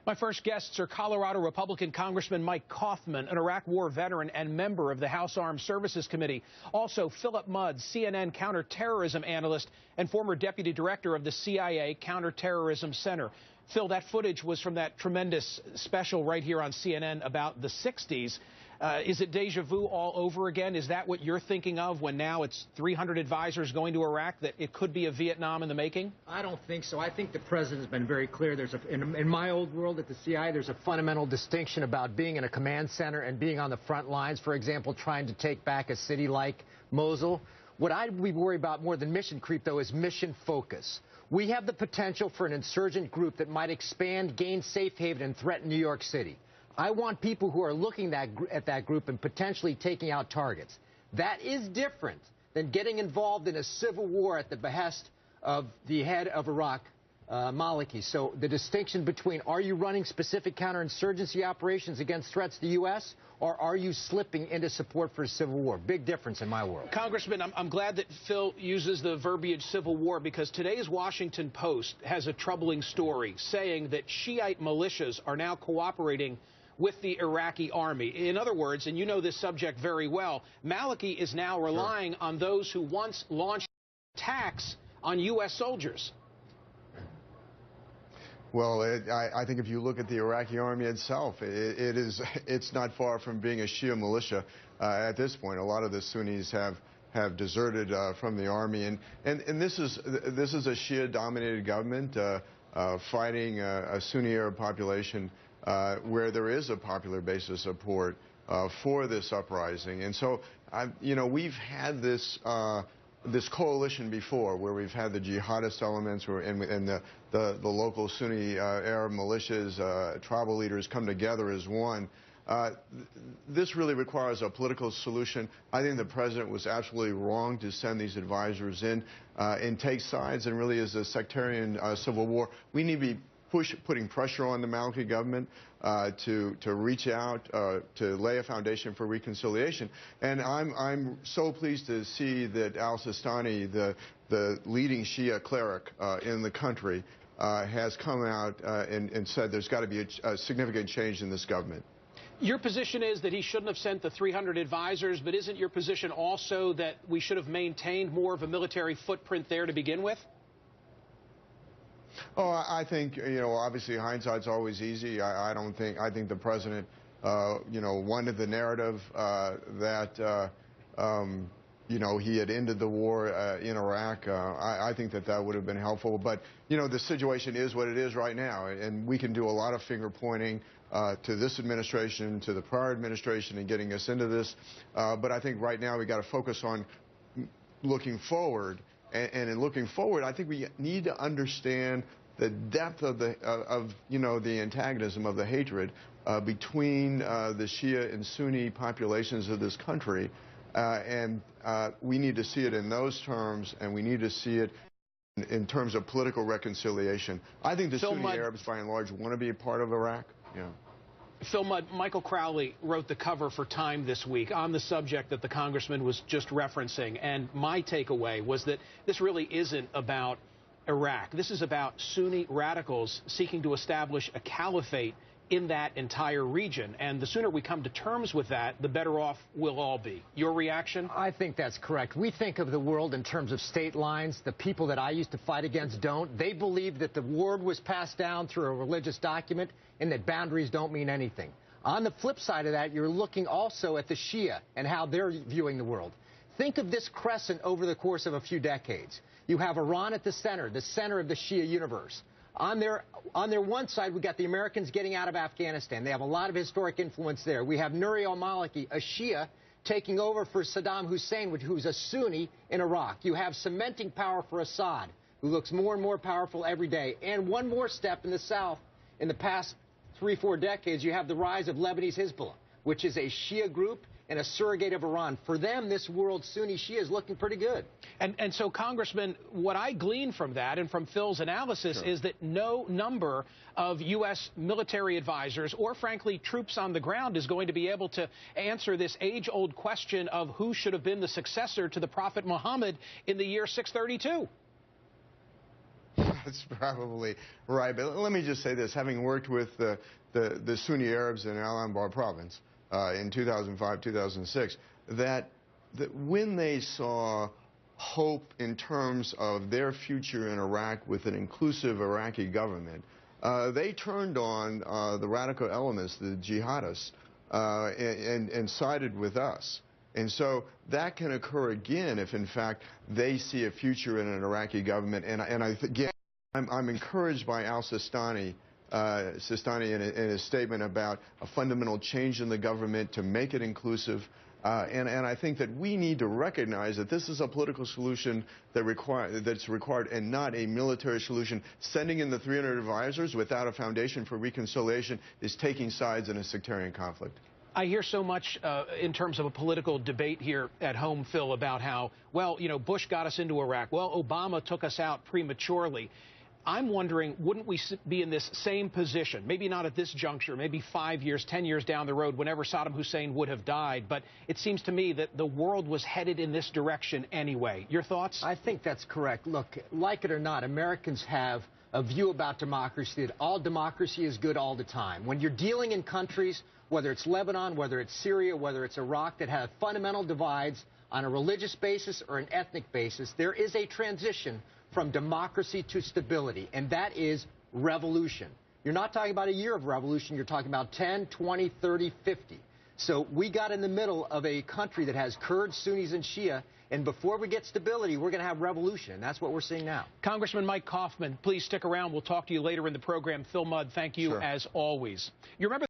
My first guests are Colorado Republican Congressman Mike Coffman, an Iraq War veteran and member of the House Armed Services Committee. Also, Philip Mudd, CNN counterterrorism analyst and former deputy director of the CIA Counterterrorism Center. Phil, that footage was from that tremendous special right here on CNN about the 60s. Is it deja vu all over again? Is that what you're thinking of when now it's 300 advisors going to Iraq, that it could be a Vietnam in the making? I don't think so. I think the president's been very clear. In my old world at the CIA, there's a fundamental distinction about being in a command center and being on the front lines, for example, trying to take back a city like Mosul. What I'd be worried about more than mission creep, though, is mission focus. We have the potential for an insurgent group that might expand, gain safe haven, and threaten New York City. I want people who are looking at that group and potentially taking out targets. That is different than getting involved in a civil war at the behest of the head of Iraq, Maliki. So the distinction between, are you running specific counterinsurgency operations against threats to the U.S., or are you slipping into support for a civil war? Big difference in my world. Congressman, I'm glad that Phil uses the verbiage civil war, because today's Washington Post has a troubling story saying that Shiite militias are now cooperating with the Iraqi army. In other words, and you know this subject very well, Maliki is now relying on those who once launched attacks on U.S. soldiers. Well, I think if you look at the Iraqi army itself, it's not far from being a Shia militia at this point. A lot of the Sunnis have deserted from the army, and this is a Shia-dominated government fighting a Sunni Arab population where there is a popular base of support for this uprising. And so, we've had this coalition before, where we've had the jihadist elements and the local Sunni Arab militias, tribal leaders come together as one. This really requires a political solution. I think the president was absolutely wrong to send these advisors in and take sides, and really is a sectarian civil war. We need to be putting pressure on the Maliki government to reach out, to lay a foundation for reconciliation. And I'm so pleased to see that al-Sistani, the leading Shia cleric in the country, has come out and said there's got to be a significant change in this government. Your position is that he shouldn't have sent the 300 advisors, but isn't your position also that we should have maintained more of a military footprint there to begin with? Oh, I think, obviously hindsight's always easy. I think the president, wanted the narrative that, he had ended the war in Iraq. I think that would have been helpful. But, the situation is what it is right now. And we can do a lot of finger pointing to this administration, to the prior administration, and getting us into this. But I think right now we got to focus on looking forward. And in looking forward, I think we need to understand the depth of the antagonism, of the hatred between the Shia and Sunni populations of this country, and we need to see it in those terms, and we need to see it in terms of political reconciliation. I think the Sunni Arabs, by and large, want to be a part of Iraq. Yeah. Phil Mudd, Michael Crowley wrote the cover for Time this week on the subject that the congressman was just referencing, and my takeaway was that this really isn't about Iraq. This is about Sunni radicals seeking to establish a caliphate in that entire region, and the sooner we come to terms with that, the better off we'll all be. Your reaction? I think that's correct. We think of the world in terms of state lines. The people that I used to fight against don't. They believe that the word was passed down through a religious document and that boundaries don't mean anything. On the flip side of that, you're looking also at the Shia and how they're viewing the world. Think of this crescent over the course of a few decades. You have Iran at the center of the Shia universe. On their one side, we got the Americans getting out of Afghanistan. They have a lot of historic influence there. We have Nouri al-Maliki, a Shia, taking over for Saddam Hussein, who's a Sunni in Iraq. You have cementing power for Assad, who looks more and more powerful every day. And one more step in the south, in the past 3-4 decades, you have the rise of Lebanese Hezbollah, which is a Shia group and a surrogate of Iran. For them, this world Sunni Shia is looking pretty good. And so, Congressman, what I glean from that and from Phil's analysis is that no number of U.S. military advisors or, frankly, troops on the ground is going to be able to answer this age-old question of who should have been the successor to the Prophet Muhammad in the year 632. That's probably right. But let me just say this, having worked with the Sunni Arabs in Al Anbar province in 2005, 2006, that when they saw hope in terms of their future in Iraq with an inclusive Iraqi government, they turned on the radical elements, the jihadists, and sided with us. And so that can occur again if, in fact, they see a future in an Iraqi government. And again, I'm encouraged by al-Sistani in his statement about a fundamental change in the government to make it inclusive. And I think that we need to recognize that this is a political solution that's required and not a military solution. Sending in the 300 advisors without a foundation for reconciliation is taking sides in a sectarian conflict. I hear so much in terms of a political debate here at home, Phil, about how, well, you know, Bush got us into Iraq. Well, Obama took us out prematurely. I'm wondering, wouldn't we be in this same position, maybe not at this juncture, maybe 5 years, 10 years down the road, whenever Saddam Hussein would have died? But it seems to me that the world was headed in this direction anyway. Your thoughts? I think that's correct. Look, like it or not, Americans have a view about democracy that all democracy is good all the time. When you're dealing in countries, whether it's Lebanon, whether it's Syria, whether it's Iraq, that have fundamental divides on a religious basis or an ethnic basis, there is a transition from democracy to stability, and that is revolution. You're not talking about a year of revolution, you're talking about 10, 20, 30, 50. So we got in the middle of a country that has Kurds, Sunnis, and Shia, and before we get stability, we're going to have revolution, and that's what we're seeing now. Congressman Mike Coffman, please stick around. We'll talk to you later in the program. Phil Mudd, thank you as always. You remember